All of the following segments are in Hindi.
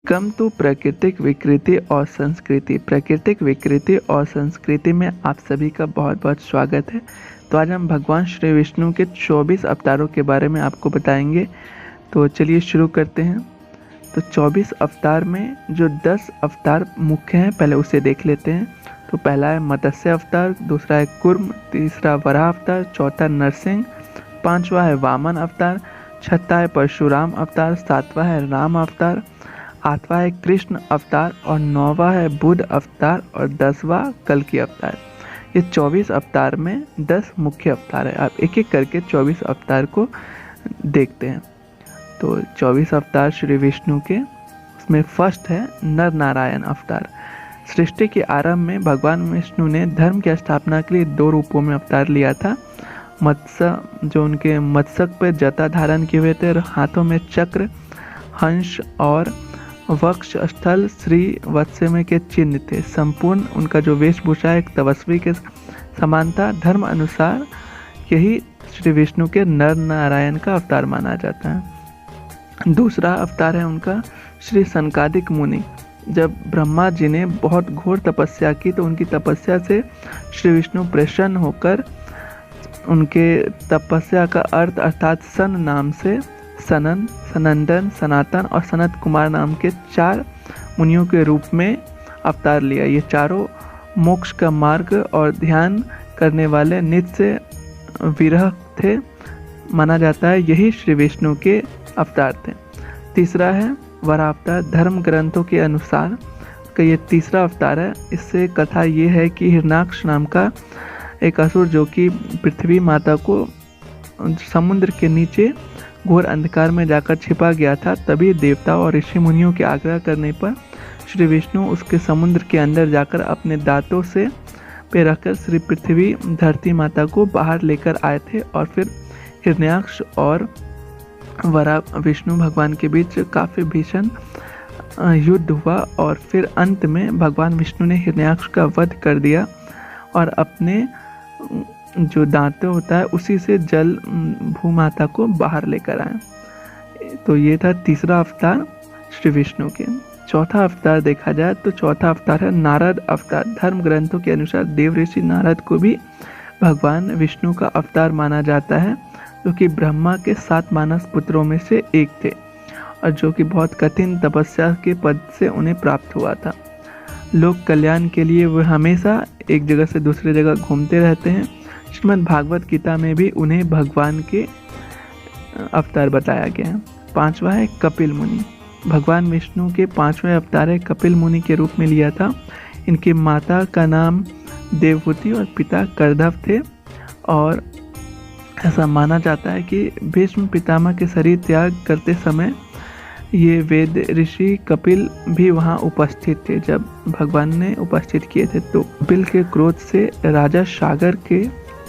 वेलकम टू प्राकृतिक विकृति और संस्कृति। प्राकृतिक विकृति और संस्कृति में आप सभी का बहुत बहुत स्वागत है। तो आज हम भगवान श्री विष्णु के 24 अवतारों के बारे में आपको बताएंगे। तो चलिए शुरू करते हैं। तो 24 अवतार में जो 10 अवतार मुख्य हैं, पहले उसे देख लेते हैं। तो पहला है मत्स्य अवतार, दूसरा है कूर्म, तीसरा वराह अवतार, चौथा नरसिंह, पांचवा है वामन अवतार, छठा है परशुराम अवतार, सातवां है राम अवतार, आठवां है कृष्ण अवतार और नौवां है बुद्ध अवतार और 10वां कल्कि अवतार। ये 24 अवतार में 10 मुख्य अवतार है। आप एक एक करके 24 अवतार को देखते हैं। तो 24 अवतार श्री विष्णु के, उसमें फर्स्ट है नर नारायण अवतार। सृष्टि के आरंभ में भगवान विष्णु ने धर्म की स्थापना के लिए 2 रूपों में अवतार लिया था। मत्स्य, जो उनके मस्तक पर जटा धारण किए हुए थे और हाथों में चक्र, हंस और वक्ष स्थल श्री वत्स्य के चिन्ह थे। संपूर्ण उनका जो वेशभूषा एक तपस्वी के समान था। धर्म अनुसार यही श्री विष्णु के नर नारायण का अवतार माना जाता है। दूसरा अवतार है उनका श्री सनकादिक मुनि। जब ब्रह्मा जी ने बहुत घोर तपस्या की तो उनकी तपस्या से श्री विष्णु प्रसन्न होकर उनके तपस्या का अर्थ अर्थात सन नाम से सनन, सनंदन, सनातन और सनत कुमार नाम के 4 मुनियों के रूप में अवतार लिया। ये चारों मोक्ष का मार्ग और ध्यान करने वाले नित्य विरह थे। माना जाता है यही श्री विष्णु के अवतार थे। तीसरा है वराह अवतार। धर्म ग्रंथों के अनुसार का ये तीसरा अवतार है। इससे कथा ये है कि हिरण्याक्ष नाम का एक असुर, जो कि पृथ्वी माता को समुद्र के नीचे घोर अंधकार में जाकर छिपा गया था, तभी देवताओं और ऋषि मुनियों के आग्रह करने पर श्री विष्णु उसके समुद्र के अंदर जाकर अपने दांतों से पे रखकर श्री पृथ्वी धरती माता को बाहर लेकर आए थे। और फिर हिरण्याक्ष और वराह विष्णु भगवान के बीच काफ़ी भीषण युद्ध हुआ और फिर अंत में भगवान विष्णु ने हिरण्याक्ष का वध कर दिया और अपने जो दांत होता है उसी से जल भूमाता को बाहर लेकर आए। तो ये था तीसरा अवतार श्री विष्णु के। चौथा अवतार देखा जाए तो चौथा अवतार है नारद अवतार। धर्म ग्रंथों के अनुसार देव ऋषि नारद को भी भगवान विष्णु का अवतार माना जाता है, जो कि ब्रह्मा के 7 मानस पुत्रों में से एक थे और जो कि बहुत कठिन तपस्या के पद से उन्हें प्राप्त हुआ था। लोक कल्याण के लिए वे हमेशा एक जगह से दूसरी जगह घूमते रहते हैं। श्रीमद् भागवत गीता में भी उन्हें भगवान के अवतार बताया गया है। 5वां है कपिल मुनि। भगवान विष्णु के 5वें अवतार है कपिल मुनि के रूप में लिया था। इनकी माता का नाम देवहूति और पिता करदव थे और ऐसा माना जाता है कि भीष्म पितामह के शरीर त्याग करते समय ये वेद ऋषि कपिल भी वहाँ उपस्थित थे जब भगवान ने उपस्थित किए थे। तो कपिल के क्रोध से राजा सागर के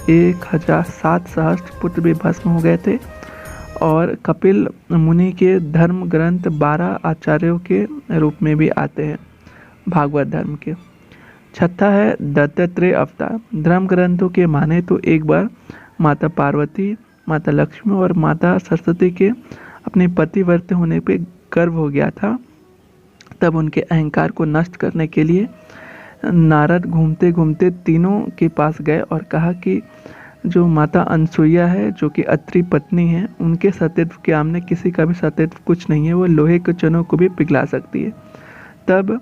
1007 सहस्त्र पुत्र भी भस्म हो गए थे। और कपिल मुनि के धर्म ग्रंथ 12 आचार्यों के रूप में भी आते हैं भागवत धर्म के। छठा है दत्तात्रेय अवतार। धर्म ग्रंथों के माने तो एक बार माता पार्वती, माता लक्ष्मी और माता सरस्वती के अपने पतिव्रत होने पे गर्व हो गया था। तब उनके अहंकार को नष्ट करने के लिए नारद घूमते घूमते तीनों के पास गए और कहा कि जो माता अनसुईया है, जो कि अत्रि पत्नी है, उनके सतीत्व के सामने किसी का भी सतीत्व कुछ नहीं है। वो लोहे के चनों को भी पिघला सकती है। तब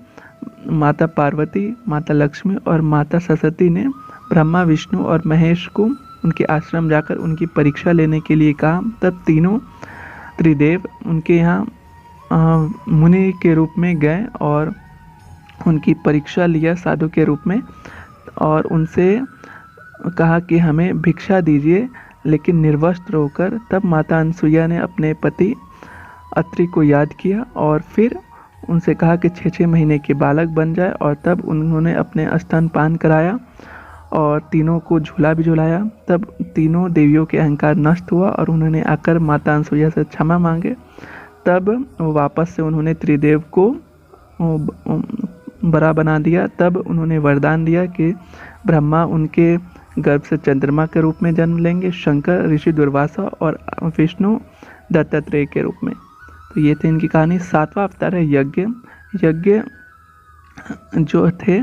माता पार्वती, माता लक्ष्मी और माता सरस्वती ने ब्रह्मा, विष्णु और महेश को उनके आश्रम जाकर उनकी परीक्षा लेने के लिए कहा। तब तीनों त्रिदेव उनके यहाँ मुनि के रूप में गए और उनकी परीक्षा लिया साधु के रूप में और उनसे कहा कि हमें भिक्षा दीजिए लेकिन निर्वस्त्र होकर। तब माता अनसुईया ने अपने पति अत्रि को याद किया और फिर उनसे कहा कि 6-6 महीने के बालक बन जाए और तब उन्होंने अपने स्तनपान कराया और तीनों को झूला भी झुलाया। तब तीनों देवियों के अहंकार नष्ट हुआ और उन्होंने आकर माता अनसुईया से क्षमा मांगे। तब वापस से उन्होंने त्रिदेव को बड़ा बना दिया। तब उन्होंने वरदान दिया कि ब्रह्मा उनके गर्भ से चंद्रमा के रूप में जन्म लेंगे, शंकर ऋषि दुर्वासा और विष्णु दत्तात्रेय के रूप में। तो ये थे इनकी कहानी। सातवां अवतार है यज्ञ। यज्ञ जो थे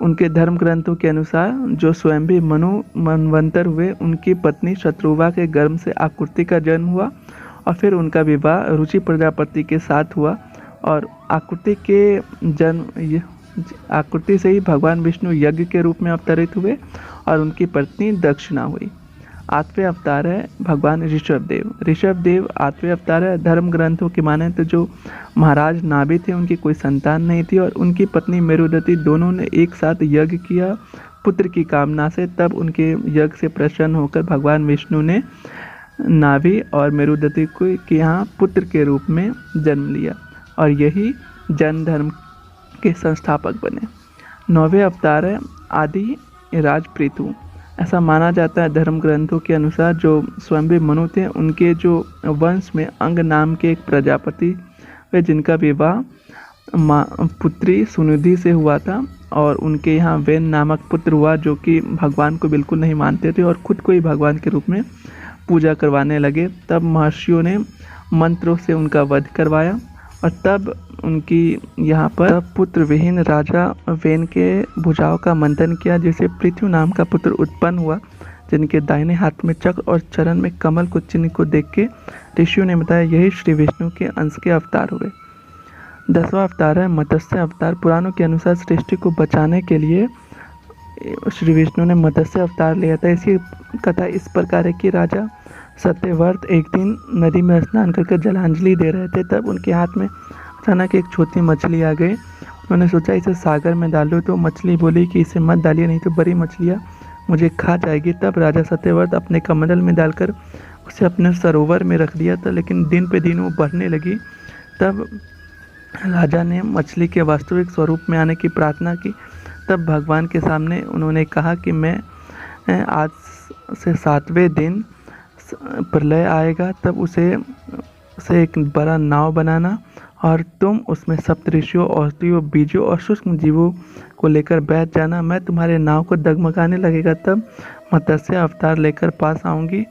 उनके धर्म ग्रंथों के अनुसार जो स्वयं भी मनवंतर हुए, उनकी पत्नी शत्रुवा के गर्भ से आकृति का जन्म हुआ और फिर उनका विवाह रुचि प्रजापति के साथ हुआ और आकृति से ही भगवान विष्णु यज्ञ के रूप में अवतरित हुए और उनकी पत्नी दक्षिणा हुई। आठवें अवतार है भगवान ऋषभ देव। ऋषभ देव आठवें अवतार है। धर्म ग्रंथों की माने तो जो महाराज नाभि थे उनकी कोई संतान नहीं थी और उनकी पत्नी मेरुदती दोनों ने एक साथ यज्ञ किया पुत्र की कामना से। तब उनके यज्ञ से प्रसन्न होकर भगवान विष्णु ने नाभि और मेरुदती को के यहाँ पुत्र के रूप में जन्म लिया और यही जैन धर्म के संस्थापक बने। नौवें अवतार है आदि राजपृथु। ऐसा माना जाता है धर्म ग्रंथों के अनुसार जो स्वयंभी मनु थे उनके जो वंश में अंग नाम के एक प्रजापति वे जिनका विवाह पुत्री सुनिधि से हुआ था और उनके यहाँ वेन नामक पुत्र हुआ जो कि भगवान को बिल्कुल नहीं मानते थे और खुद को ही भगवान के रूप में पूजा करवाने लगे। तब महर्षियों ने मंत्रों से उनका वध करवाया और तब उनकी यहाँ पर पुत्र विहीन राजा वेन के भुजाओं का मंथन किया जिसे पृथ्वी नाम का पुत्र उत्पन्न हुआ, जिनके दाहिने हाथ में चक्र और चरण में कमल को चिन्ह को देख के ऋषियों ने बताया यही श्री विष्णु के अंश के अवतार हुए। 10वां अवतार है मत्स्य अवतार। पुराणों के अनुसार सृष्टि को बचाने के लिए श्री विष्णु ने मत्स्य अवतार लिया था। इसकी कथा इस प्रकार है कि राजा सत्यव्रत एक दिन नदी में स्नान करके जलांजलि दे रहे थे। तब उनके हाथ में अचानक एक छोटी मछली आ गई। उन्होंने सोचा इसे सागर में डाल दो, तो मछली बोली कि इसे मत डालिए नहीं तो बड़ी मछलियाँ मुझे खा जाएगी। तब राजा सत्यव्रत अपने कमंडल में डालकर उसे अपने सरोवर में रख दिया था, लेकिन दिन पे दिन वो बढ़ने लगी। तब राजा ने मछली के वास्तविक स्वरूप में आने की प्रार्थना की। तब भगवान के सामने उन्होंने कहा कि मैं आज से 7वें दिन प्रलय आएगा, तब उसे एक बड़ा नाव बनाना और तुम उसमें सप्तऋषियों, औषधियों, बीजों और सूक्ष्म जीवों को लेकर बैठ जाना। मैं तुम्हारे नाव को डगमगाने लगेगा तब मत्स्य अवतार लेकर पास आऊँगी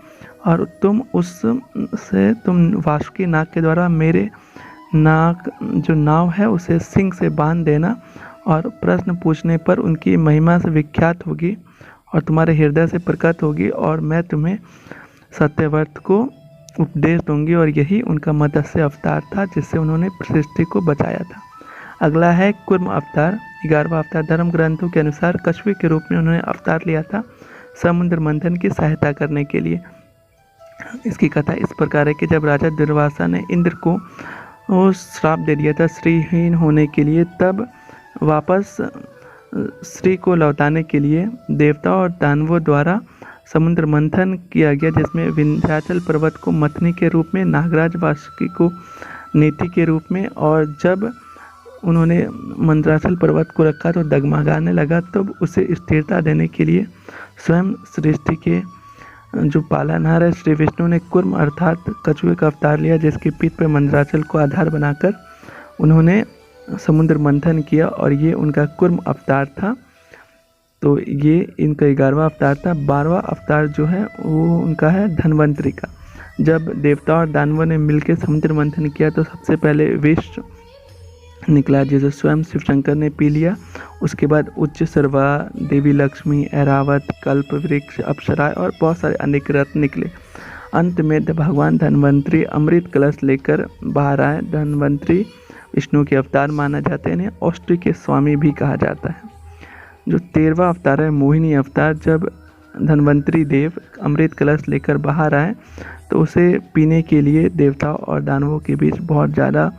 और तुम वासुकी नाग के द्वारा मेरे नाग जो नाव है उसे सिंह से बांध देना और प्रश्न पूछने पर उनकी महिमा से विख्यात होगी और तुम्हारे हृदय से प्रकट होगी और मैं तुम्हें सत्यव्रत को उपदेश दूंगी। और यही उनका मत्स्य अवतार था जिससे उन्होंने सृष्टि को बचाया था। अगला है कूर्म अवतार। 11वां अवतार धर्म ग्रंथों के अनुसार कछुए के रूप में उन्होंने अवतार लिया था समुद्र मंथन की सहायता करने के लिए। इसकी कथा इस प्रकार है कि जब राजा दुर्वासा ने इंद्र को श्राप दे दिया था श्रीहीन होने के लिए, तब वापस श्री को लौटाने के लिए देवता और दानवों द्वारा समुद्र मंथन किया गया, जिसमें विंध्याचल पर्वत को मथनी के रूप में, नागराज वासुकी को नीति के रूप में, और जब उन्होंने मंदराचल पर्वत को रखा तो डगमगाने लगा, तब उसे स्थिरता देने के लिए स्वयं सृष्टि के जो पालनहार है श्री विष्णु ने कूर्म अर्थात कछुए का अवतार लिया, जिसकी पीठ पर मंदराचल को आधार बनाकर उन्होंने समुद्र मंथन किया और ये उनका कूर्म अवतार था। तो ये इनका 11वां अवतार था। 12वां अवतार जो है वो उनका है धन्वंतरी का। जब देवता और दानवों ने मिलकर समुद्र मंथन किया तो सबसे पहले विष निकला, जिसे स्वयं शिव शंकर ने पी लिया। उसके बाद उच्च सर्वा, देवी लक्ष्मी, ऐरावत, कल्प वृक्ष, अप्सराएं और बहुत सारे अनेक रत्न निकले। अंत में भगवान धन्वंतरी अमृत कलश लेकर बाहर आए। धन्वंतरी विष्णु के अवतार माना जाते हैं, इन्हें औष्ठी के स्वामी भी कहा जाता है। जो 13वां अवतार है मोहिनी अवतार। जब धन्वंतरी देव अमृत कलश लेकर बाहर आए तो उसे पीने के लिए देवताओं और दानवों के बीच बहुत ज़्यादा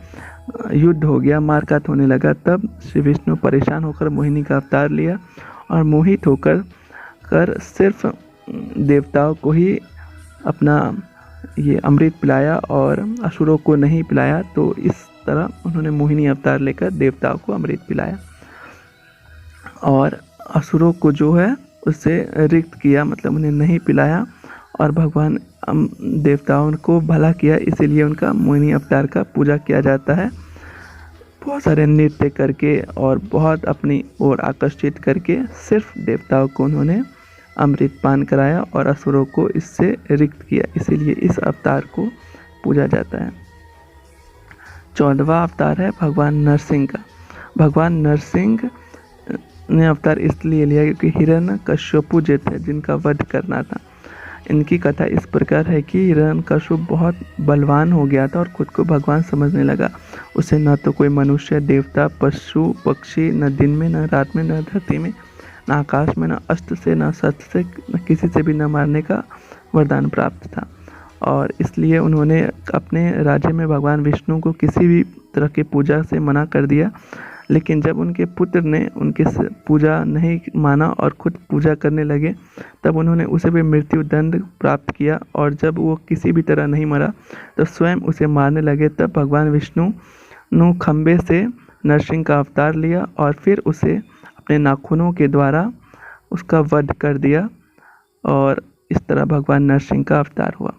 युद्ध हो गया, मारकाट होने लगा। तब श्री विष्णु परेशान होकर मोहिनी का अवतार लिया और मोहित होकर सिर्फ देवताओं को ही अपना ये अमृत पिलाया और असुरों को नहीं पिलाया। तो इस तरह उन्होंने मोहिनी अवतार लेकर देवताओं को अमृत पिलाया और असुरों को जो है उससे रिक्त किया, मतलब उन्हें नहीं पिलाया और भगवान देवताओं को भला किया, इसीलिए उनका मोहिनी अवतार का पूजा किया जाता है। बहुत सारे नृत्य करके और बहुत अपनी ओर आकर्षित करके सिर्फ देवताओं को उन्होंने अमृत पान कराया और असुरों को इससे रिक्त किया, इसीलिए इस अवतार को पूजा जाता है। 14वां अवतार है भगवान नरसिंह का। भगवान नरसिंह ने अवतार इसलिए लिया क्योंकि हिरण्यकश्यपु जो थे जिनका वध करना था। इनकी कथा इस प्रकार है कि हिरण्यकश्यप बहुत बलवान हो गया था और खुद को भगवान समझने लगा। उसे न तो कोई मनुष्य, देवता, पशु पक्षी, न दिन में, न रात में, न धरती में, न आकाश में, न अस्त्र से, न शस्त्र से, न किसी से भी न मारने का वरदान प्राप्त था। और इसलिए उन्होंने अपने राज्य में भगवान विष्णु को किसी भी तरह की पूजा से मना कर दिया। लेकिन जब उनके पुत्र ने उनके पूजा नहीं माना और खुद पूजा करने लगे, तब उन्होंने उसे भी मृत्यु दंड प्राप्त किया। और जब वो किसी भी तरह नहीं मरा तो स्वयं उसे मारने लगे। तब भगवान विष्णु खंबे से नरसिंह का अवतार लिया और फिर उसे अपने नाखूनों के द्वारा उसका वध कर दिया और इस तरह भगवान नरसिंह का अवतार हुआ।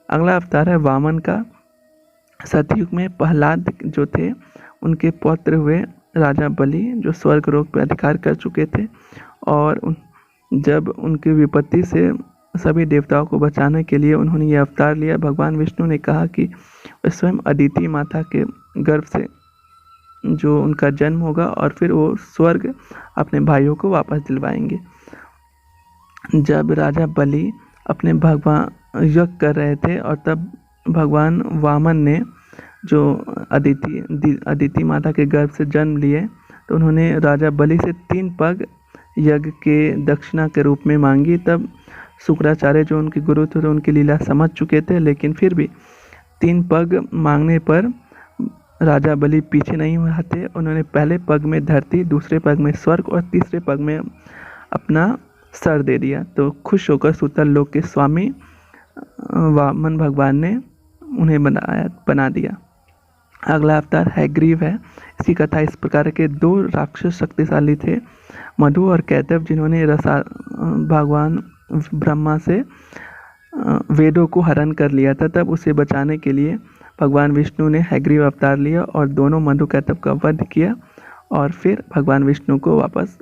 अगला अवतार है वामन का। सतयुग में प्रहलाद जो थे उनके पौत्र हुए राजा बलि, जो स्वर्ग लोक पर अधिकार कर चुके थे। और जब उनकी विपत्ति से सभी देवताओं को बचाने के लिए उन्होंने ये अवतार लिया। भगवान विष्णु ने कहा कि वे स्वयं अदिति माता के गर्भ से जो उनका जन्म होगा और फिर वो स्वर्ग अपने भाइयों को वापस दिलवाएंगे। जब राजा बलि अपने भगवान यज्ञ कर रहे थे और तब भगवान वामन ने जो अदिति माता के गर्भ से जन्म लिए, तो उन्होंने राजा बलि से 3 पग यज्ञ के दक्षिणा के रूप में मांगी। तब शुक्राचार्य जो उनके गुरु थे तो उनकी लीला समझ चुके थे, लेकिन फिर भी 3 पग मांगने पर राजा बलि पीछे नहीं हटे। उन्होंने पहले पग में धरती, दूसरे पग में स्वर्ग और तीसरे पग में अपना सर दे दिया। तो खुश होकर सुतल लोक के स्वामी वामन भगवान ने उन्हें बना दिया। अगला अवतार हैग्रीव है। इसकी कथा इस प्रकार के 2 राक्षस शक्तिशाली थे, मधु और कैटव, जिन्होंने भगवान ब्रह्मा से वेदों को हरण कर लिया था। तब उसे बचाने के लिए भगवान विष्णु ने हैग्रीव अवतार लिया और दोनों मधु कैटव का वध किया और फिर भगवान विष्णु को वापस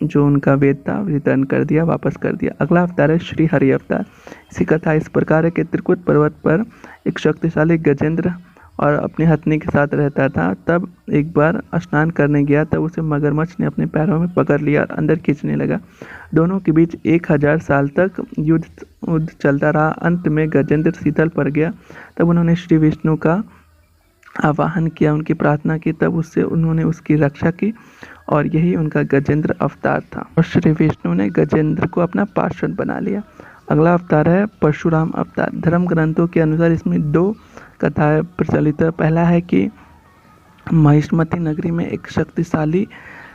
जो उनका वेद था रिटर्न कर दिया, वापस कर दिया। अगला अवतार है श्री हरि अवतार। इसकी कथा इस प्रकार है कि त्रिकुट पर्वत पर एक शक्तिशाली गजेंद्र और अपनी हथनी के साथ रहता था। तब एक बार स्नान करने गया, तब उसे मगरमच्छ ने अपने पैरों में पकड़ लिया और अंदर खींचने लगा। दोनों के बीच 1000 साल तक युद्ध चलता रहा। अंत में गजेंद्र शीतल पड़ गया। तब उन्होंने श्री विष्णु का आवाहन किया, उनकी प्रार्थना की, तब उससे उन्होंने उसकी रक्षा की और यही उनका गजेंद्र अवतार था। और श्री विष्णु ने गजेंद्र को अपना पार्षद बना लिया। अगला अवतार है परशुराम अवतार। धर्म ग्रंथों के अनुसार इसमें 2 कथाएं प्रचलित है। पहला है कि महिष्मती नगरी में एक शक्तिशाली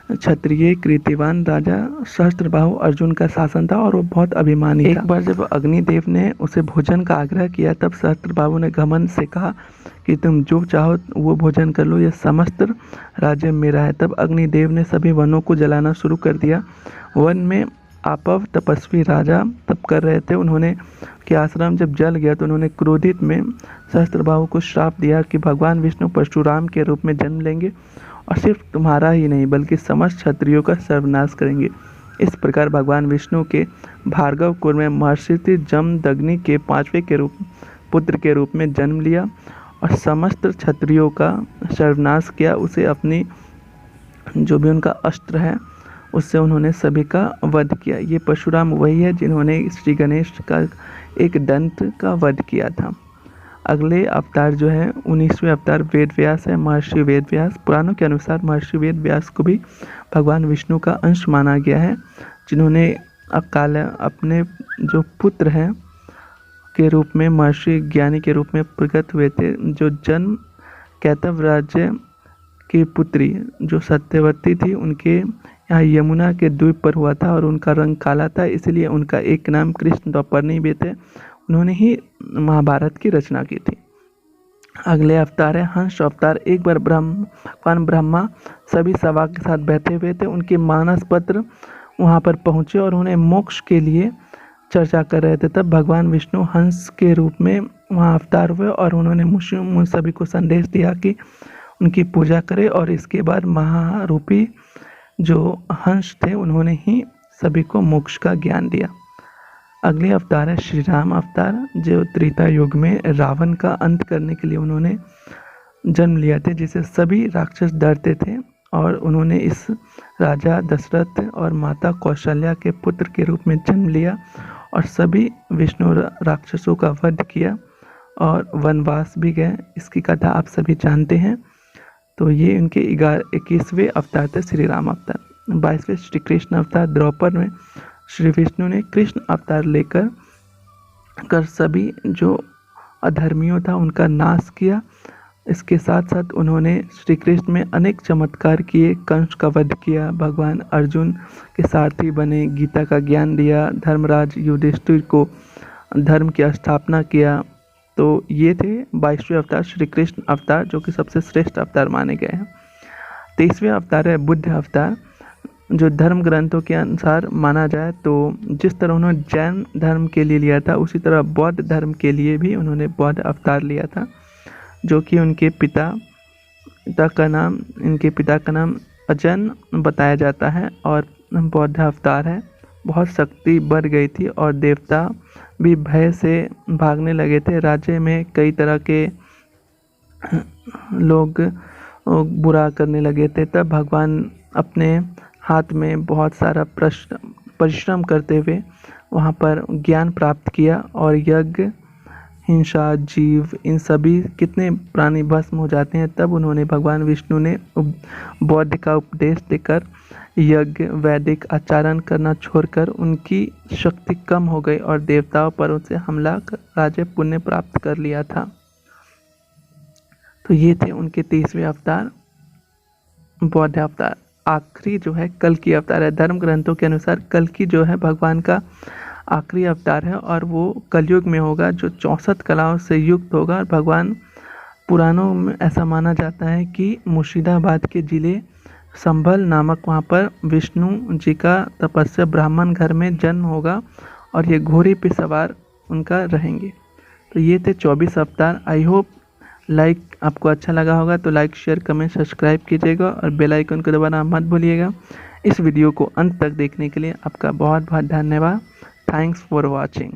क्षत्रिय कीर्तिवान राजा सहस्त्रबाहु अर्जुन का शासन था और वो बहुत अभिमानी था। एक बार जब अग्निदेव ने उसे भोजन का आग्रह किया, तब सहस्त्रबाहु ने घमंड से कहा कि तुम जो चाहो वो भोजन कर लो, यह समस्त राज्य मेरा है। तब अग्निदेव ने सभी वनों को जलाना शुरू कर दिया। वन में आपव तपस्वी राजा तप कर रहे थे। उन्होंने के आश्रम जब जल गया तो उन्होंने क्रोधित में सहस्त्रबाहु को श्राप दिया कि भगवान विष्णु परशुराम के रूप में जन्म लेंगे और सिर्फ तुम्हारा ही नहीं बल्कि समस्त क्षत्रियों का सर्वनाश करेंगे। इस प्रकार भगवान विष्णु के भार्गव कुल में महर्षि जमदग्नि के 5वें पुत्र के रूप में जन्म लिया और समस्त क्षत्रियों का सर्वनाश किया। उसे अपनी जो भी उनका अस्त्र है उससे उन्होंने सभी का वध किया। ये परशुराम वही है जिन्होंने श्री गणेश का एक दंत का वध किया था। अगले अवतार जो है 19वें अवतार वेद व्यास है। महर्षि वेद व्यास, पुराणों के अनुसार महर्षि वेद व्यास को भी भगवान विष्णु का अंश माना गया है, जिन्होंने अकाल अपने जो पुत्र हैं के रूप में महर्षि ज्ञानी के रूप में प्रकट हुए थे। जो जन्म कैटव राज्य की पुत्री जो सत्यवती थी, उनके यहाँ यमुना के द्वीप पर हुआ था और उनका रंग काला था, इसलिए उनका एक नाम कृष्ण द्वापर्णी भी थे। उन्होंने ही महाभारत की रचना की थी। अगले अवतार है हंस अवतार। एक बार भगवान ब्रह्मा सभी सभा के साथ बैठे हुए थे। उनके मानस पत्र वहाँ पर पहुँचे और उन्हें मोक्ष के लिए चर्चा कर रहे थे। तब भगवान विष्णु हंस के रूप में वहाँ अवतार हुए और उन्होंने सभी को संदेश दिया कि उनकी पूजा करें। और इसके बाद महारूपी जो हंस थे उन्होंने ही सभी को मोक्ष का ज्ञान दिया। अगले अवतार है श्री राम अवतार, जो त्रेता युग में रावण का अंत करने के लिए उन्होंने जन्म लिया था जिसे सभी राक्षस डरते थे, और उन्होंने इस राजा दशरथ और माता कौशल्या के पुत्र के रूप में जन्म लिया और सभी विष्णु राक्षसों का वध किया और वनवास भी गए। इसकी कथा आप सभी जानते हैं। तो ये उनके 21वें अवतार थे, श्री राम अवतार। 22वें श्री कृष्ण अवतार द्रौपद में श्री विष्णु ने कृष्ण अवतार लेकर सभी जो अधर्मियों था उनका नाश किया। इसके साथ साथ उन्होंने श्री कृष्ण में अनेक चमत्कार किए, कंस का वध किया, भगवान अर्जुन के सारथी बने, गीता का ज्ञान दिया, धर्मराज युधिष्ठिर को धर्म की स्थापना किया। तो ये थे 22वें अवतार श्री कृष्ण अवतार, जो कि सबसे श्रेष्ठ अवतार माने गए हैं। 23वें अवतार है बुद्ध अवतार, जो धर्म ग्रंथों के अनुसार माना जाए तो जिस तरह उन्होंने जैन धर्म के लिए लिया था, उसी तरह बौद्ध धर्म के लिए भी उन्होंने बौद्ध अवतार लिया था, जो कि इनके पिता का नाम अजन बताया जाता है और बौद्ध अवतार है। बहुत शक्ति बढ़ गई थी और देवता भी भय से भागने लगे थे। राज्य में कई तरह के लोग बुरा करने लगे थे। तब भगवान अपने हाथ में बहुत सारा परिश्रम करते हुए वहाँ पर ज्ञान प्राप्त किया और यज्ञ, हिंसा, जीव, इन सभी कितने प्राणी भस्म हो जाते हैं। तब उन्होंने भगवान विष्णु ने बौद्ध का उपदेश देकर यज्ञ, वैदिक आचरण करना छोड़कर उनकी शक्ति कम हो गई और देवताओं पर उनसे हमला कर राज्य पुण्य प्राप्त कर लिया था। तो ये थे उनके 23वें अवतार बौद्ध अवतार। आखिरी जो है कल्कि अवतार है। धर्म ग्रंथों के अनुसार कल्कि जो है भगवान का आखिरी अवतार है और वो कलयुग में होगा, जो 64 कलाओं से युक्त होगा। और भगवान पुराणों में ऐसा माना जाता है कि मुर्शिदाबाद के जिले संभल नामक वहाँ पर विष्णु जी का तपस्या ब्राह्मण घर में जन्म होगा और ये घोड़े पे सवार उनका रहेंगे। तो ये थे 24 अवतार। आई होप आपको अच्छा लगा होगा, तो लाइक, शेयर, कमेंट, सब्सक्राइब कीजिएगा और बेल आइकन को दबाना मत भूलिएगा। इस वीडियो को अंत तक देखने के लिए आपका बहुत बहुत धन्यवाद। Thanks for watching.